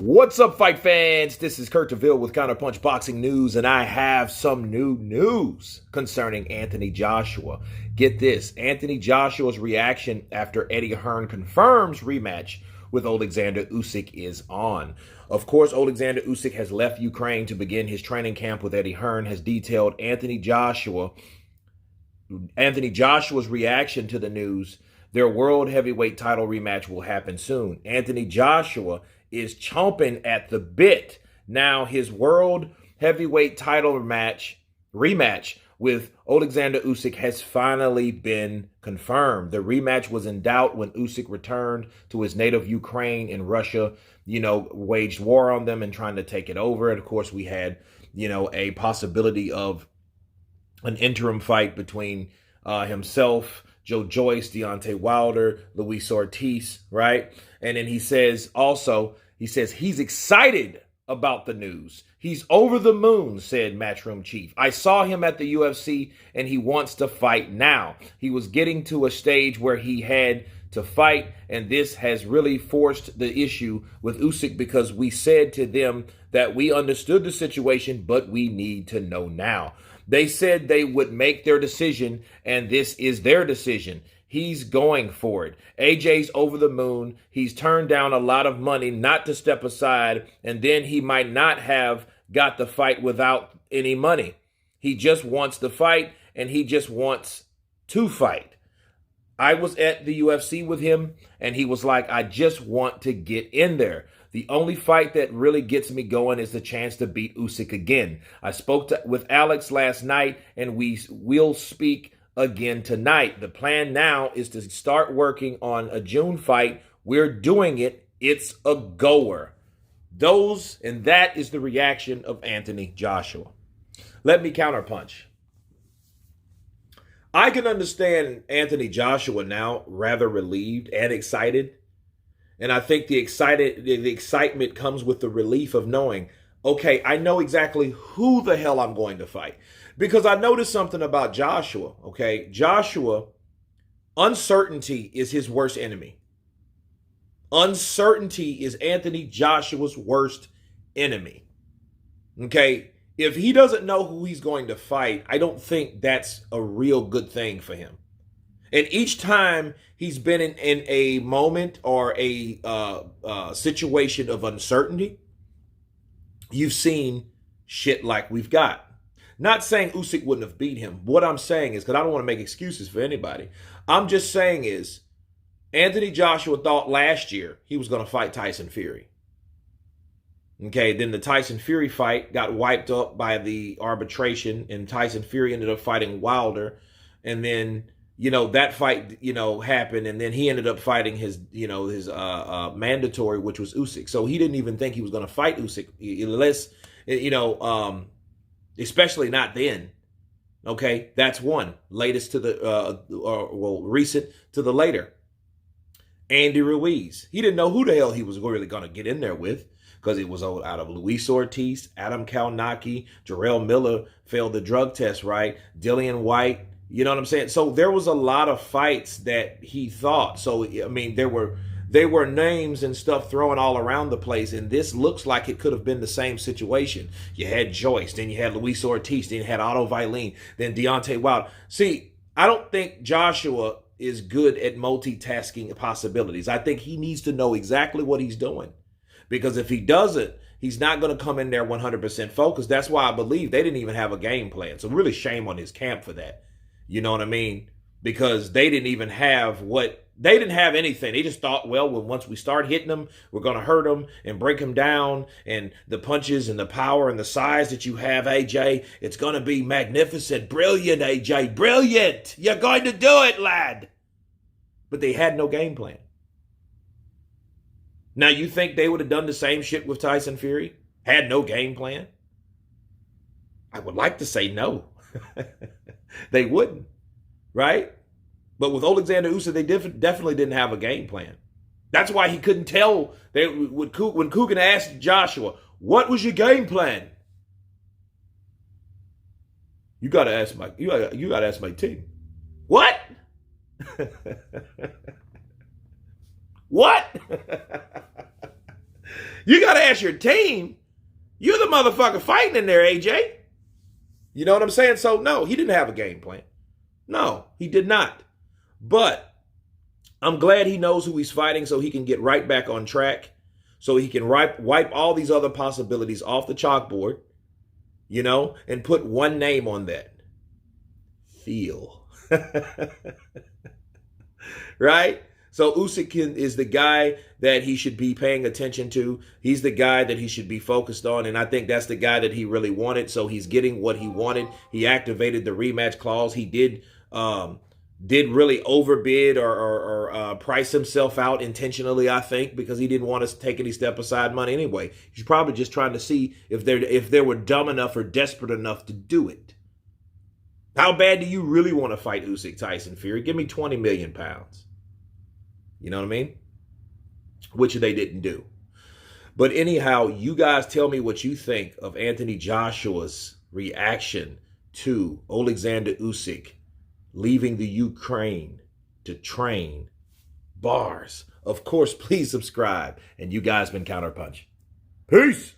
What's up, fight fans? This is Kurt DeVille with Counterpunch Boxing News, and I have some new news concerning Anthony Joshua. Get this, Anthony Joshua's reaction after Eddie Hearn confirms rematch with Oleksandr Usyk is on. Of course, Oleksandr Usyk has left Ukraine to begin his training camp with Eddie Hearn, has detailed Anthony Joshua's reaction to the news. Their world heavyweight title rematch will happen soon. Anthony Joshua is chomping at the bit. Now his world heavyweight title rematch with Oleksandr Usyk has finally been confirmed. The rematch was in doubt when Usyk returned to his native Ukraine and Russia, waged war on them and trying to take it over. And of course, we had, a possibility of an interim fight between himself, Joe Joyce, Deontay Wilder, Luis Ortiz, right? And then he says he's excited about the news. He's over the moon, said Matchroom Chief. I saw him at the UFC and he wants to fight now. He was getting to a stage where he had to fight, and this has really forced the issue with Usyk because we said to them that we understood the situation, but we need to know now. They said they would make their decision, and this is their decision. He's going for it. AJ's over the moon. He's turned down a lot of money not to step aside, and then he might not have got the fight without any money. He just wants the fight, and he just wants to fight. I was at the UFC with him, and he was like, I just want to get in there. The only fight that really gets me going is the chance to beat Usyk again. I spoke with Alex last night, and we will speak again tonight. The plan now is to start working on a June fight. We're doing it. It's a goer. That is the reaction of Anthony Joshua. Let me counterpunch. I can understand Anthony Joshua now rather relieved and excited. And I think the excitement comes with the relief of knowing, okay, I know exactly who the hell I'm going to fight. Because I noticed something about Joshua, okay? Joshua, uncertainty is his worst enemy. Uncertainty is Anthony Joshua's worst enemy, okay? If he doesn't know who he's going to fight, I don't think that's a real good thing for him. And each time he's been in a moment or a situation of uncertainty, you've seen shit like we've got. Not saying Usyk wouldn't have beat him. What I'm saying is, because I don't want to make excuses for anybody, I'm just saying is, Anthony Joshua thought last year he was going to fight Tyson Fury. Okay, then the Tyson Fury fight got wiped up by the arbitration, and Tyson Fury ended up fighting Wilder. And then, that fight, happened, and then he ended up fighting his mandatory, which was Usyk. So he didn't even think he was going to fight Usyk, unless, especially not then. Okay, that's one. Latest to the, recent to the later. Andy Ruiz. He didn't know who the hell he was really going to get in there with, because it was out of Luis Ortiz, Adam Kalnacki, Jarrell Miller failed the drug test, right? Dillian White, you know what I'm saying? So there was a lot of fights that he thought. So, I mean, there were names and stuff thrown all around the place, and this looks like it could have been the same situation. You had Joyce, then you had Luis Ortiz, then you had Otto Vailin, then Deontay Wilder. See, I don't think Joshua is good at multitasking possibilities. I think he needs to know exactly what he's doing. Because if he doesn't, he's not going to come in there 100% focused. That's why I believe they didn't even have a game plan. So really shame on his camp for that. You know what I mean? Because they didn't even have they didn't have anything. They just thought, well, once we start hitting them, we're going to hurt them and break them down. And the punches and the power and the size that you have, AJ, it's going to be magnificent. Brilliant, AJ. Brilliant. You're going to do it, lad. But they had no game plan. Now, you think they would have done the same shit with Tyson Fury? Had no game plan? I would like to say no. They wouldn't, right? But with Oleksandr Usyk, they definitely didn't have a game plan. That's why he couldn't tell. When Coogan asked Joshua, what was your game plan? You got to ask my team. What? What? You got to ask your team. You're the motherfucker fighting in there, AJ. You know what I'm saying? So, no, he didn't have a game plan. No, he did not. But I'm glad he knows who he's fighting so he can get right back on track, so he can wipe all these other possibilities off the chalkboard, you know, and put one name on that. Feel. Right? So Usyk is the guy that he should be paying attention to. He's the guy that he should be focused on. And I think that's the guy that he really wanted. So he's getting what he wanted. He activated the rematch clause. He did really overbid or price himself out intentionally, I think, because he didn't want to take any step aside money anyway. He's probably just trying to see if they were dumb enough or desperate enough to do it. How bad do you really want to fight Usyk, Tyson Fury? Give me 20 million pounds. You know what I mean? Which they didn't do. But anyhow, you guys tell me what you think of Anthony Joshua's reaction to Oleksandr Usyk leaving the Ukraine to train bars. Of course, please subscribe. And you guys been Counterpunch. Peace.